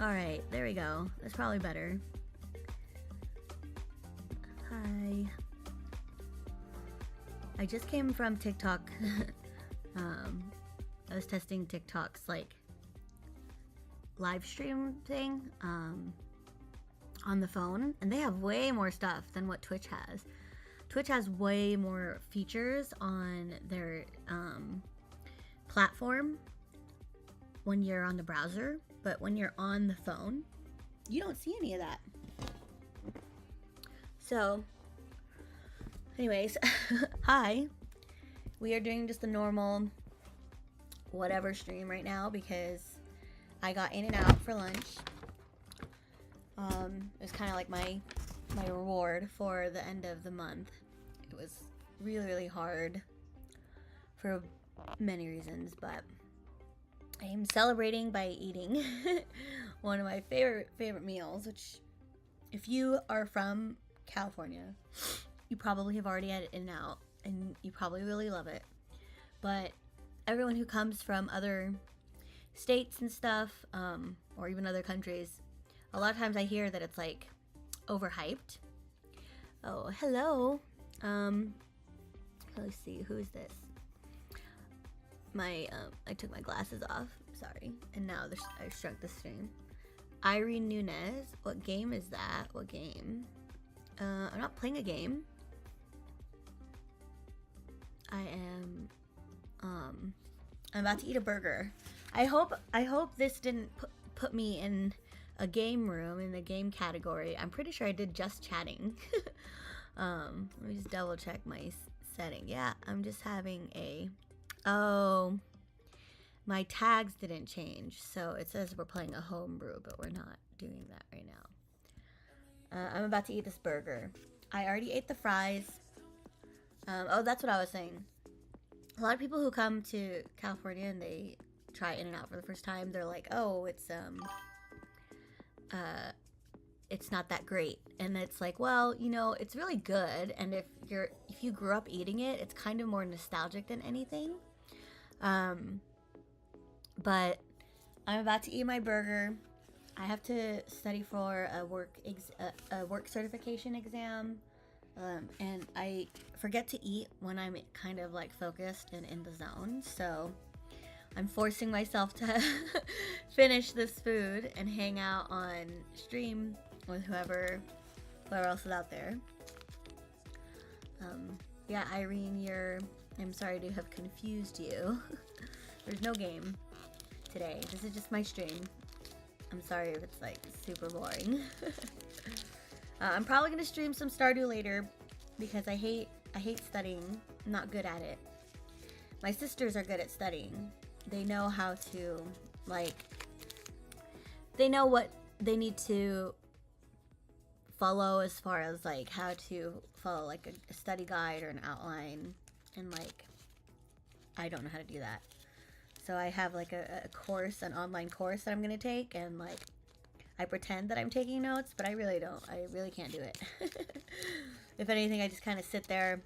Alright, there we go. That's probably better. Hi. I just came from TikTok. I was testing TikTok's like live stream thing on the phone, and they have way more stuff than what Twitch has. Twitch has way more features on their platform when you're on the browser, but when you're on the phone, you don't see any of that. So, anyways, hi. We are doing just a normal whatever stream right now because I got In-N-Out for lunch. It was kind of like my reward for the end of the month. It was really hard for many reasons, but I am celebrating by eating one of my favorite meals, which if you are from California, you probably have already had In-N-Out and you probably really love it. But everyone who comes from other states and stuff, or even other countries, a lot of times I hear that it's like overhyped. Oh, hello. Let's see, who is this? I took my glasses off, sorry, and now I struck the stream. Irene Nunez, what game is that? What game? I'm not playing a game. I'm about to eat a burger. I hope this didn't put me in a game room in the game category. I'm pretty sure I did just chatting. Let me just double check my setting. Yeah, I'm just having a... Oh, my tags didn't change, so it says we're playing a homebrew, but we're not doing that right now. I'm about to eat this burger. I already ate the fries. Oh, that's what I was saying. A lot of people who come to California and they try In-N-Out for the first time, they're like, oh, it's not that great. And it's like, well, you know, it's really good, and if you grew up eating it, it's kind of more nostalgic than anything. But I'm about to eat my burger. I have to study for a work certification exam, and I forget to eat when I'm kind of like focused and in the zone. So I'm forcing myself to finish this food and hang out on stream with whoever else is out there. Yeah, Irene, I'm sorry to have confused you. There's no game today. This is just my stream. I'm sorry if it's like super boring. I'm probably gonna stream some Stardew later because I hate studying. I'm not good at it. My sisters are good at studying. They know how to, like, they know what they need to follow as far as like how to follow like a study guide or an outline, and like I don't know how to do that. So I have like a course, an online course that I'm gonna take, and like I pretend that I'm taking notes, but I really don't. I really can't do it. If anything, I just kind of sit there,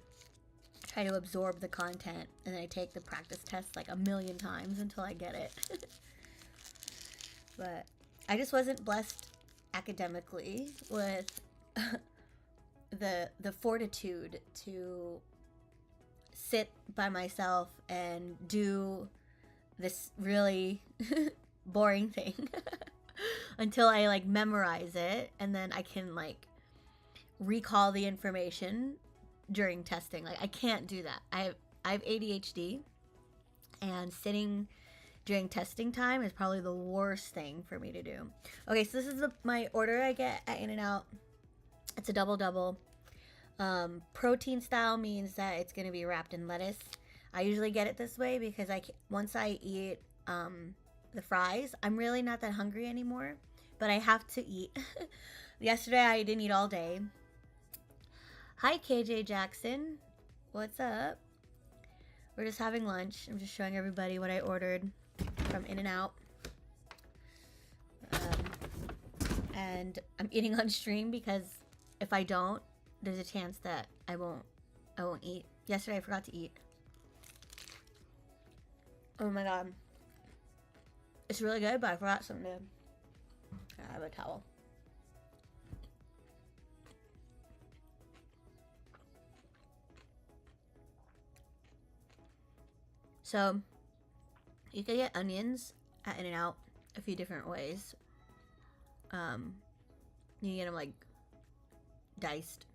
try to absorb the content, and then I take the practice test like a million times until I get it. But I just wasn't blessed academically with the fortitude to sit by myself and do this really boring thing until I like memorize it, and then I can like recall the information during testing. Like I can't do that. I have ADHD, and sitting during testing time is probably the worst thing for me to do. Okay, so this is my order I get at In-N-Out. It's a double. Protein style means that it's going to be wrapped in lettuce. I usually get it this way because once I eat the fries, I'm really not that hungry anymore, but I have to eat. Yesterday I didn't eat all day. Hi KJ Jackson, what's up? We're just having lunch. I'm just showing everybody what I ordered from In-N-Out. And I'm eating on stream because if I don't, there's a chance that I won't eat. Yesterday I forgot to eat. Oh my god. It's really good, but I forgot something. have a towel. So, you can get onions at In-N-Out a few different ways. You can get them like diced.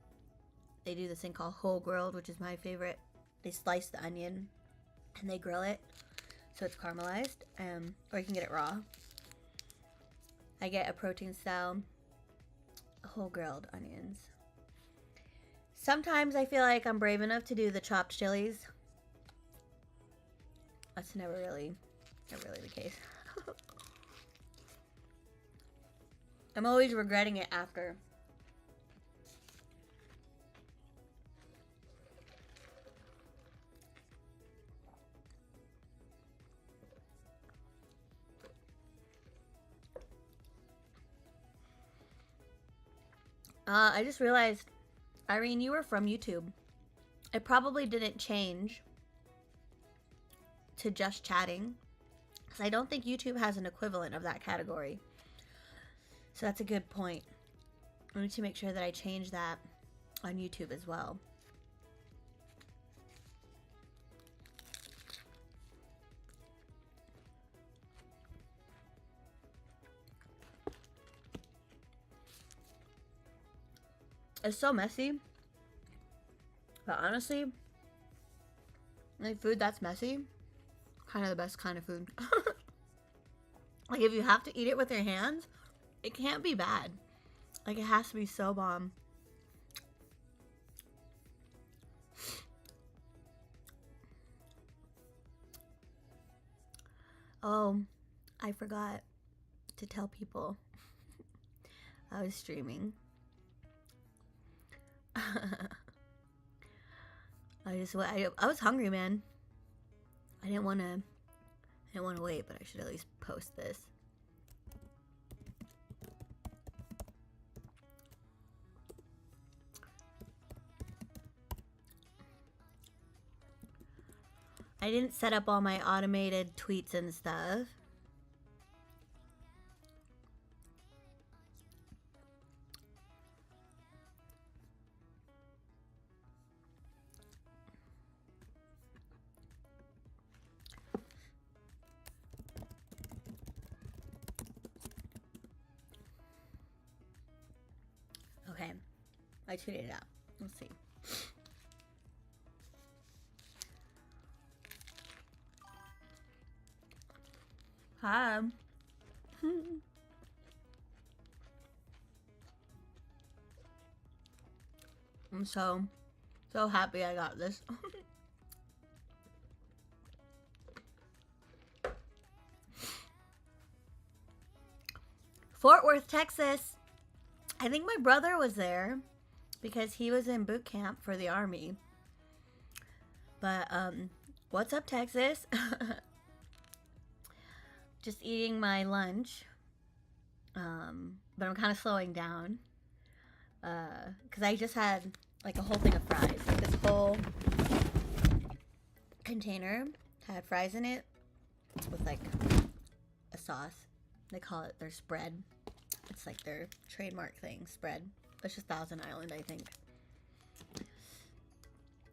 They do this thing called whole grilled, which is my favorite. They slice the onion and they grill it so it's caramelized. Or you can get it raw. I get a protein style whole grilled onions. Sometimes I feel like I'm brave enough to do the chopped chilies. That's never really the case. I'm always regretting it after. I just realized, Irene, you were from YouTube. It probably didn't change to just chatting, because I don't think YouTube has an equivalent of that category. So that's a good point. I need to make sure that I change that on YouTube as well. It's so messy, but honestly, like food that's messy, kind of the best kind of food. Like if you have to eat it with your hands, it can't be bad. Like it has to be so bomb. Oh, I forgot to tell people I was streaming. I was hungry, man. I didn't want to wait, but I should at least post this. I didn't set up all my automated tweets and stuff. Okay, I tweeted it out. Let's see. Hi. I'm so happy I got this. Fort Worth, Texas. I think my brother was there because he was in boot camp for the Army. But what's up, Texas? Just eating my lunch. But I'm kind of slowing down. Because I just had like a whole thing of fries. Like this whole container had fries in it with like a sauce. They call it their spread. It's like their trademark thing, spread. It's just Thousand Island, I think.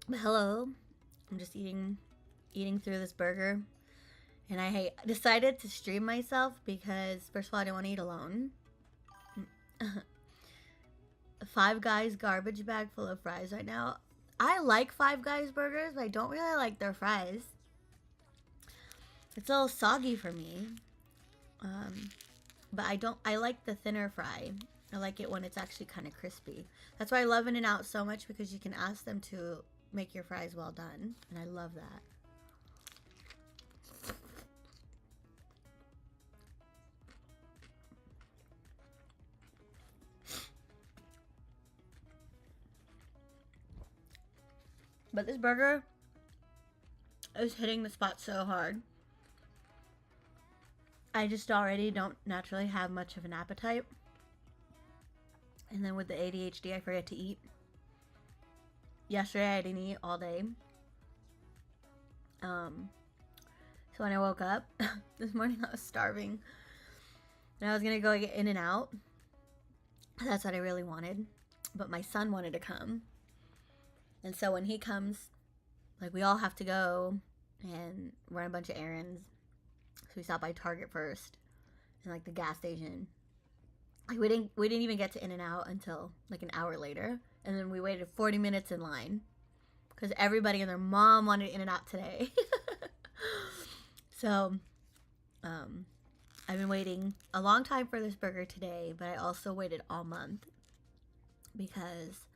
But hello. I'm just eating through this burger. And I decided to stream myself because, first of all, I didn't want to eat alone. Five Guys garbage bag full of fries right now. I like Five Guys burgers, but I don't really like their fries. It's a little soggy for me. But I like the thinner fry. I like it when it's actually kind of crispy. That's why I love In-N-Out so much, because you can ask them to make your fries well done. And I love that. But this burger is hitting the spot so hard. I just already don't naturally have much of an appetite. And then with the ADHD, I forget to eat. Yesterday, I didn't eat all day. So when I woke up, this morning I was starving. And I was gonna go get In-N-Out. That's what I really wanted. But my son wanted to come. And so when he comes, like, we all have to go and run a bunch of errands. So we stopped by Target first and like the gas station. Like we didn't even get to In-N-Out until like an hour later. And then we waited 40 minutes in line because everybody and their mom wanted In-N-Out today. So I've been waiting a long time for this burger today, but I also waited all month because,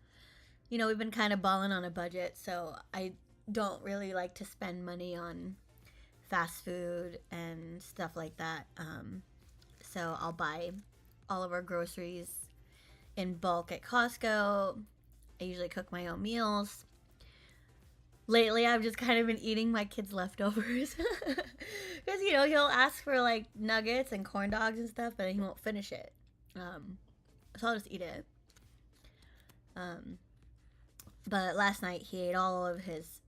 you know, we've been kind of balling on a budget, so I don't really like to spend money on fast food and stuff like that. So I'll buy all of our groceries in bulk at Costco. I usually cook my own meals. Lately, I've just kind of been eating my kids' leftovers. Because, you know, he'll ask for, like, nuggets and corn dogs and stuff, but he won't finish it. So I'll just eat it. But last night, he ate all of his,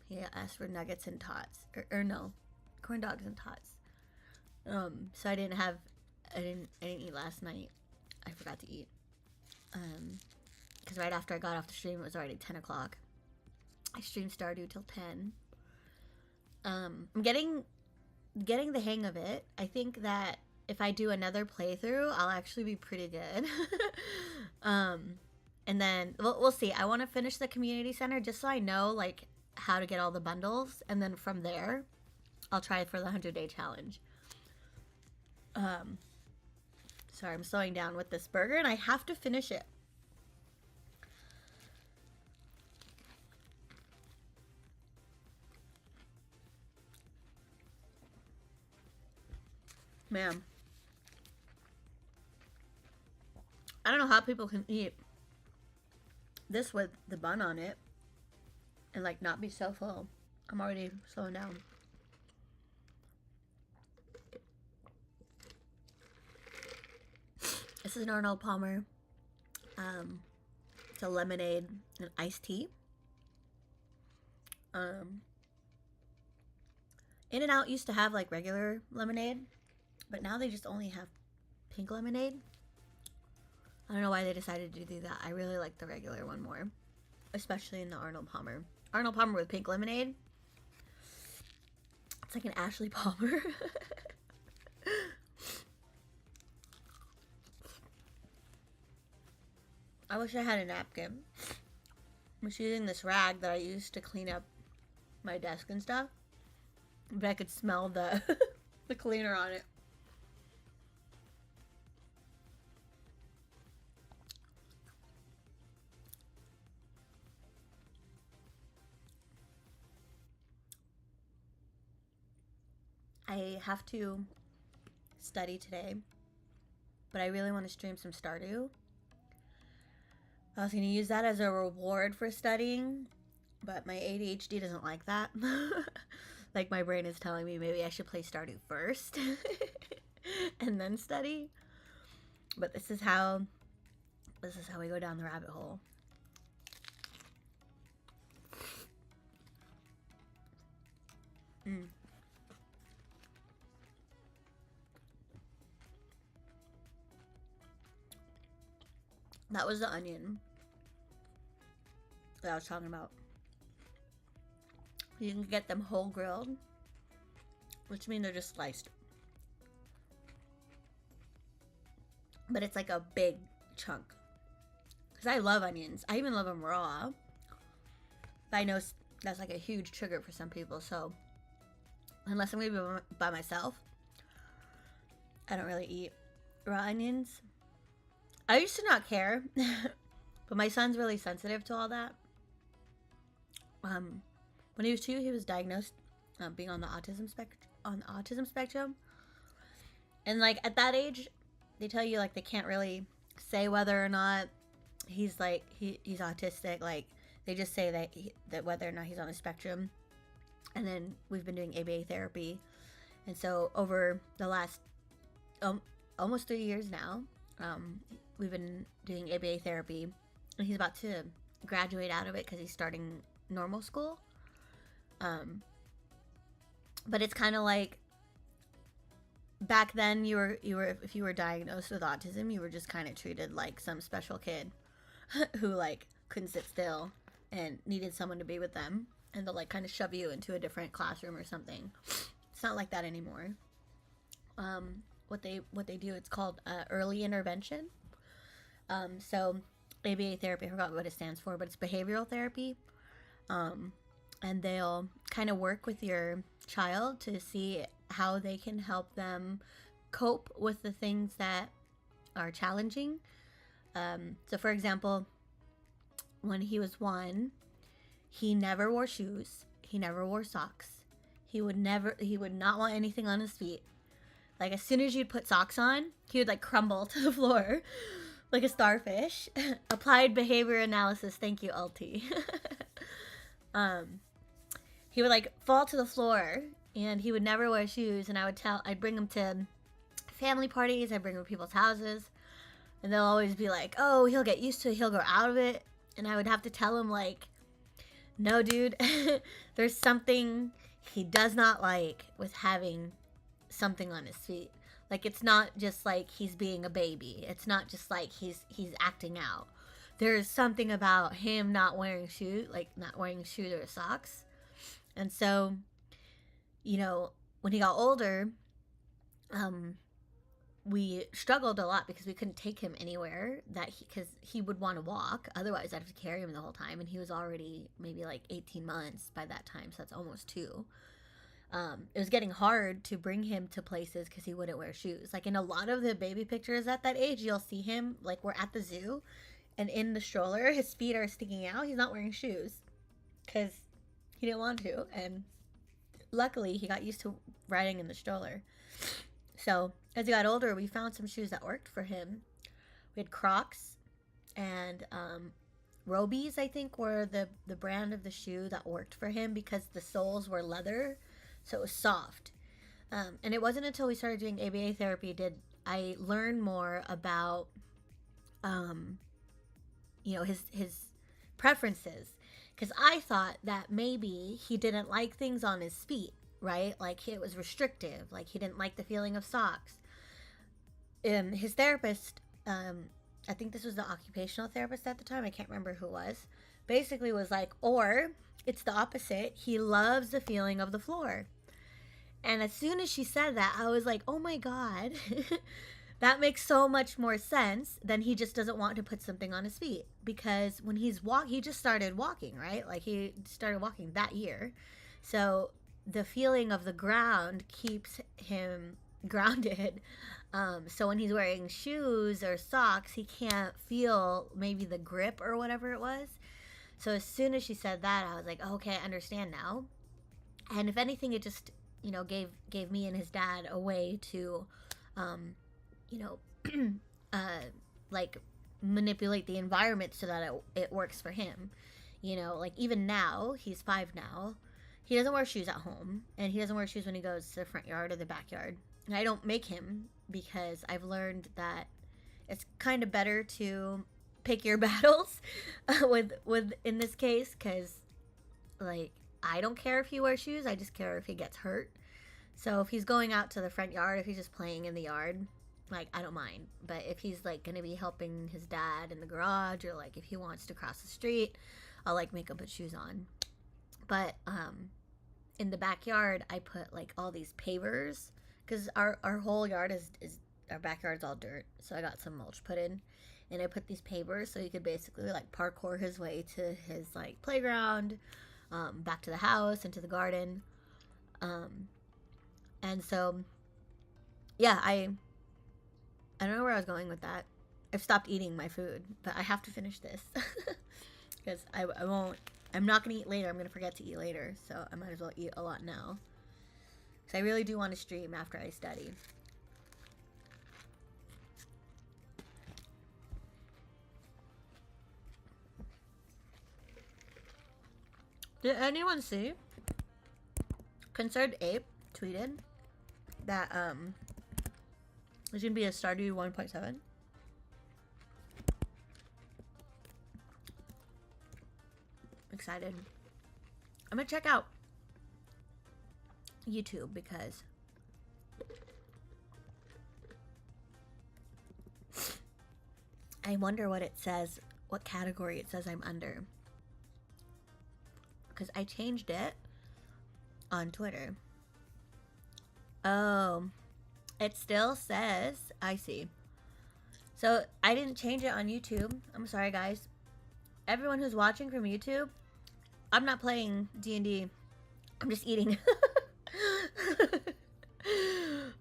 he asked for nuggets and tots. Or no, corn dogs and tots. So I didn't eat last night. I forgot to eat. Because right after I got off the stream, it was already 10 o'clock. I streamed Stardew till 10. I'm getting the hang of it. I think that if I do another playthrough, I'll actually be pretty good. And then we'll see. I want to finish the community center just so I know like how to get all the bundles, and then from there, I'll try for the 100-day challenge. Sorry, I'm slowing down with this burger, and I have to finish it. Man, I don't know how people can eat this with the bun on it and like not be so full. I'm already slowing down. This is an Arnold Palmer. It's a lemonade and iced tea. In-N-Out used to have like regular lemonade, but now they just only have pink lemonade. I don't know why they decided to do that. I really like the regular one more, especially in the Arnold Palmer. Arnold Palmer with pink lemonade. It's like an Ashley Palmer. I wish I had a napkin. I'm just using this rag that I used to clean up my desk and stuff, but I could smell the the cleaner on it. I have to study today, but I really want to stream some Stardew. I was going to use that as a reward for studying, but my ADHD doesn't like that. Like my brain is telling me maybe I should play Stardew first and then study. But this is how we go down the rabbit hole. That was the onion that I was talking about. You can get them whole grilled, which means they're just sliced. But it's like a big chunk. Because I love onions. I even love them raw. But I know that's like a huge trigger for some people, so unless I'm going to be by myself, I don't really eat raw onions. I used to not care, but my son's really sensitive to all that. When he was 2, he was diagnosed being on the autism spectrum, and like at that age, they tell you like they can't really say whether or not he's like he's autistic. Like they just say that whether or not he's on the spectrum. And then we've been doing ABA therapy, and so over the last almost 3 years now, we've been doing ABA therapy, and he's about to graduate out of it because he's starting normal school. But it's kind of like back then you were if you were diagnosed with autism, you were just kind of treated like some special kid who like couldn't sit still and needed someone to be with them, and they'll like kind of shove you into a different classroom or something. It's not like that anymore. What they do, it's called early intervention. So ABA therapy, I forgot what it stands for, but it's behavioral therapy. And they'll kind of work with your child to see how they can help them cope with the things that are challenging. So for example, when he was 1, he never wore shoes. He never wore socks. He would not want anything on his feet. Like, as soon as you'd put socks on, he would like crumble to the floor like a starfish. Applied behavior analysis. Thank you, Alti. He would like fall to the floor, and he would never wear shoes. And I'd bring him to family parties. I'd bring him to people's houses, and they'll always be like, "Oh, he'll get used to it. He'll grow out of it." And I would have to tell him like, "No, dude, there's something he does not like with having something on his feet. Like, it's not just like he's being a baby. It's not just like he's acting out. There's something about him not wearing shoes or socks." And so, you know, when he got older, we struggled a lot because we couldn't take him anywhere because he would want to walk. Otherwise, I'd have to carry him the whole time. And he was already maybe like 18 months by that time. So that's almost 2. It was getting hard to bring him to places because he wouldn't wear shoes. Like, in a lot of the baby pictures at that age, you'll see him, like, we're at the zoo, and in the stroller, his feet are sticking out. He's not wearing shoes because he didn't want to. And luckily, he got used to riding in the stroller. So as he got older, we found some shoes that worked for him. We had Crocs, and Robies, I think, were the brand of the shoe that worked for him because the soles were leather, so it was soft. And it wasn't until we started doing ABA therapy did I learn more about, his preferences. Because I thought that maybe he didn't like things on his feet, right? Like, it was restrictive. Like, he didn't like the feeling of socks. His therapist, I think this was the occupational therapist at the time, I can't remember who it was, basically was like, or it's the opposite. He loves the feeling of the floor. And as soon as she said that, I was like, oh my God, that makes so much more sense than he just doesn't want to put something on his feet. Because when he just started walking, right? Like, he started walking that year. So the feeling of the ground keeps him grounded. So when he's wearing shoes or socks, he can't feel maybe the grip or whatever it was. So as soon as she said that, I was like, oh, okay, I understand now. And if anything, it just, gave me and his dad a way to, like, manipulate the environment so that it works for him. Like, even now, he's 5 now, he doesn't wear shoes at home, and he doesn't wear shoes when he goes to the front yard or the backyard. And I don't make him, because I've learned that it's kind of better to pick your battles with in this case, because, like, I don't care if he wears shoes, I just care if he gets hurt. So if he's going out to the front yard, if he's just playing in the yard, like, I don't mind. But if he's, like, gonna be helping his dad in the garage, or, like, if he wants to cross the street, I'll, like, make him put shoes on. But in the backyard, I put, like, all these pavers, because our whole yard is our backyard's all dirt. So I got some mulch put in, and I put these pavers so he could basically, like, parkour his way to his, like, playground, back to the house, into the garden. And so, yeah, I don't know where I was going with that. I've stopped eating my food, but I have to finish this because I'm not going to eat later. I'm going to forget to eat later. So I might as well eat a lot now. Because I really do want to stream after I study. Did anyone see? Concerned Ape tweeted that there's gonna be a Stardew 1.7. Excited. I'm gonna check out YouTube because I wonder what it says, what category it says I'm under. Because I changed it on Twitter. Oh, it still says, I see. So I didn't change it on YouTube. I'm sorry, guys. Everyone who's watching from YouTube, I'm not playing D&D. I'm just eating.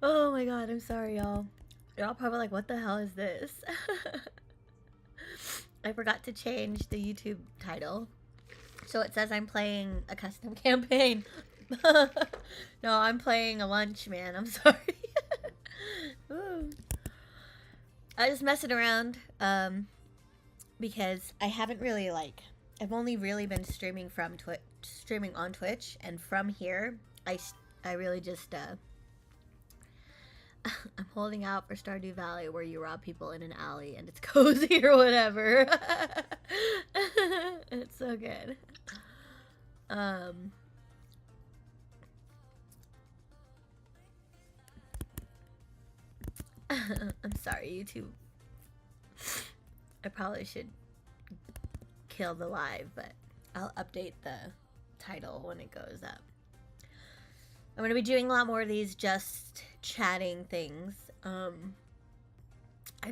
Oh my god, I'm sorry, y'all. You're all probably like, what the hell is this? I forgot to change the YouTube title. So it says I'm playing a custom campaign. No, I'm playing a lunch, man. I'm sorry. I just messing around. Because I haven't really I've only really been streaming from streaming on Twitch, and from here I really just I'm holding out for Stardew Valley, where you rob people in an alley and it's cozy or whatever. It's so good. I'm sorry, YouTube. I probably should kill the live, but I'll update the title when it goes up. I'm going to be doing a lot more of these just chatting things. I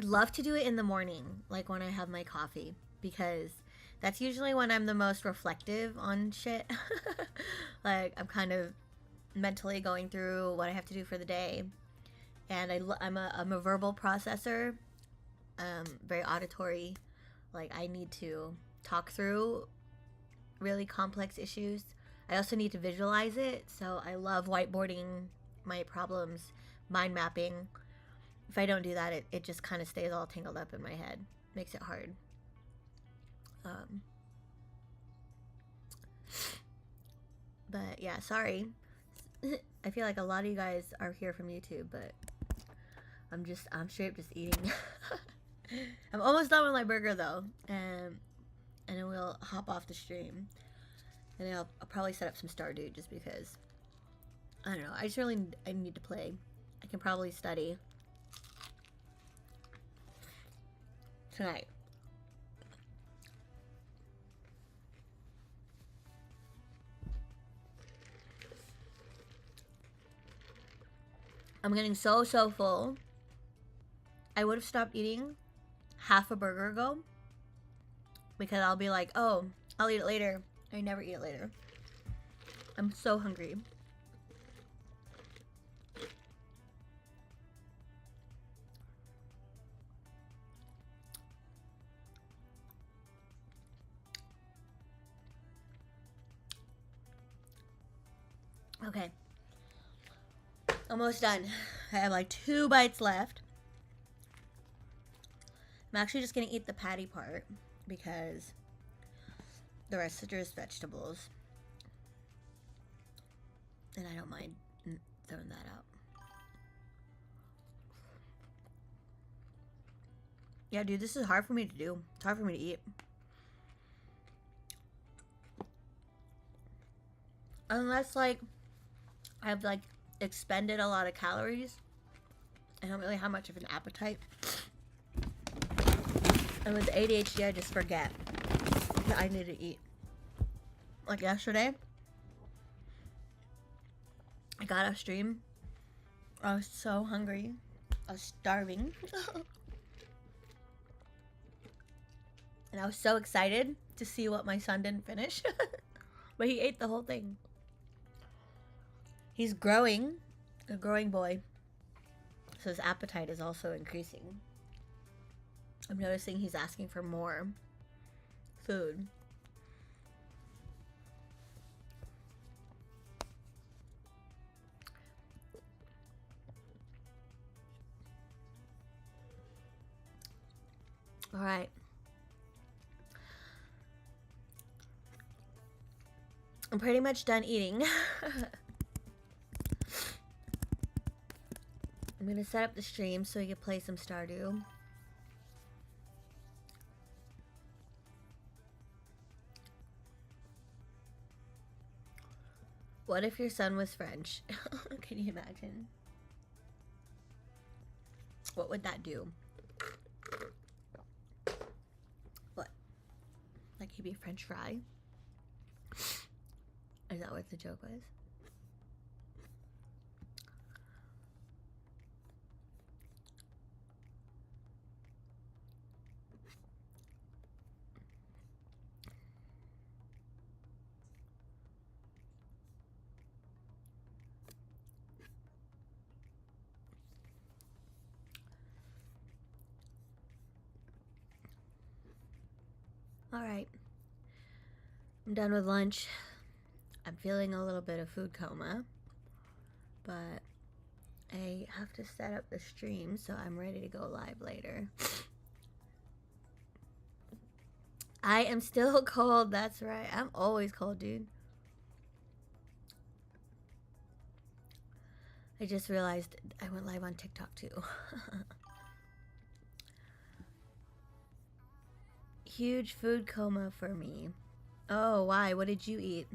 love to do it in the morning, like when I have my coffee, because that's usually when I'm the most reflective on shit. Like, I'm kind of mentally going through what I have to do for the day. And I'm a verbal processor, very auditory. Like, I need to talk through really complex issues. I also need to visualize it, so I love whiteboarding my problems, mind mapping. If I don't do that, it just kind of stays all tangled up in my head. Makes it hard. But yeah, sorry. I feel like a lot of you guys are here from YouTube, but I'm straight up just eating. I'm almost done with my burger though, and then we'll hop off the stream. And then I'll probably set up some Stardew, just because, I don't know, I need to play. I can probably study tonight. I'm getting so full. I would have stopped eating half a burger ago, because I'll be like, oh, I'll eat it later. I never eat it later. I'm so hungry. Okay. Almost done. I have like 2 bites left. I'm actually just gonna eat the patty part, because the rest are just vegetables. And I don't mind throwing that out. Yeah, dude, this is hard for me to do. It's hard for me to eat. Unless, like, I've, like, expended a lot of calories. I don't really have much of an appetite. And with ADHD, I just forget that I need to eat. Like yesterday, I got off stream. I was so hungry. I was starving. And I was so excited to see what my son didn't finish. But he ate the whole thing. He's growing. A growing boy. So his appetite is also increasing. I'm noticing he's asking for more food. All right. I'm pretty much done eating. I'm gonna set up the stream so we can play some Stardew. What if your son was French? Can you imagine? What would that do? Maybe a French fry. Is that what the joke was? Alright. I'm done with lunch. I'm feeling a little bit of food coma. But I have to set up the stream, so I'm ready to go live later. I am still cold, that's right. I'm always cold, dude. I just realized I went live on TikTok too. Huge food coma for me. Oh, why? What did you eat?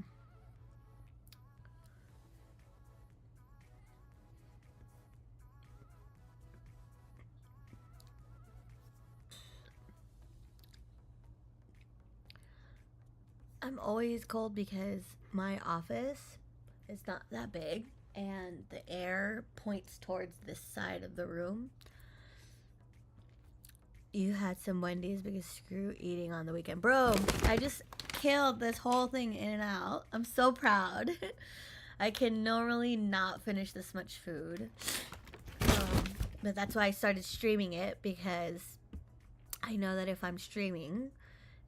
I'm always cold because my office is not that big and the air points towards this side of the room. You had some Wendy's because screw eating on the weekend. Bro, I just killed this whole thing in and out. I'm so proud. I can normally not finish this much food. But that's why I started streaming it, because I know that if I'm streaming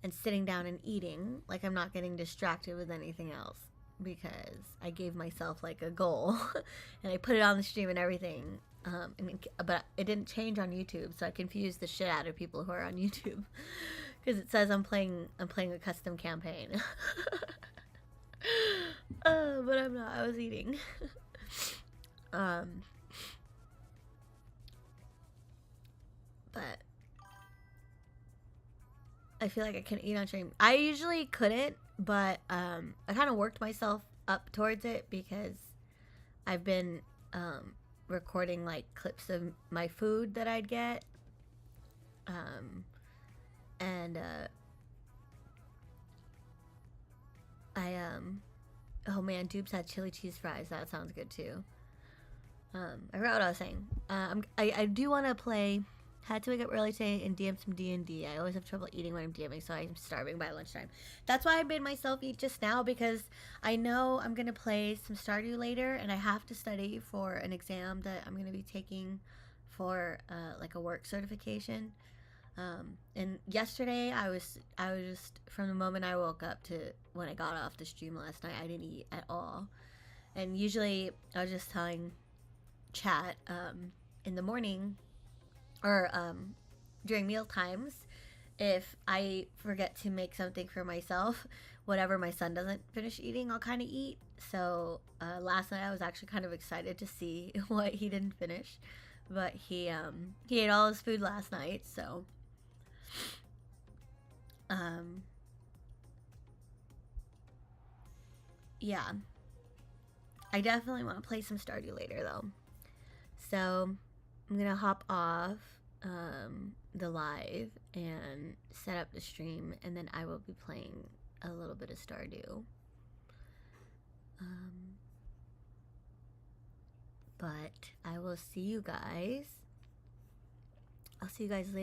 and sitting down and eating, like, I'm not getting distracted with anything else, because I gave myself like a goal and I put it on the stream and everything. But it didn't change on YouTube, so I confused the shit out of people who are on YouTube because it says I'm playing a custom campaign. But I'm not. I was eating. But I feel like I can eat on stream. I usually couldn't, but I kind of worked myself up towards it because I've been recording like clips of my food that I'd get. Oh man, Dupes had chili cheese fries. That sounds good too. I forgot what I was saying. I do want to play. Had to wake up early today and DM some D&D. I always have trouble eating when I'm DMing, so I'm starving by lunchtime. That's why I made myself eat just now, because I know I'm going to play some Stardew later, and I have to study for an exam that I'm going to be taking for like a work certification. And yesterday I was just, from the moment I woke up to when I got off the stream last night, I didn't eat at all. And usually I was just telling chat in the morning, or during meal times, if I forget to make something for myself, whatever my son doesn't finish eating, I'll kind of eat. So last night I was actually kind of excited to see what he didn't finish, but he ate all his food last night. So yeah, I definitely want to play some Stardew later though. So I'm gonna hop off the live and set up the stream, and then I will be playing a little bit of Stardew. But I will see you guys. I'll see you guys later.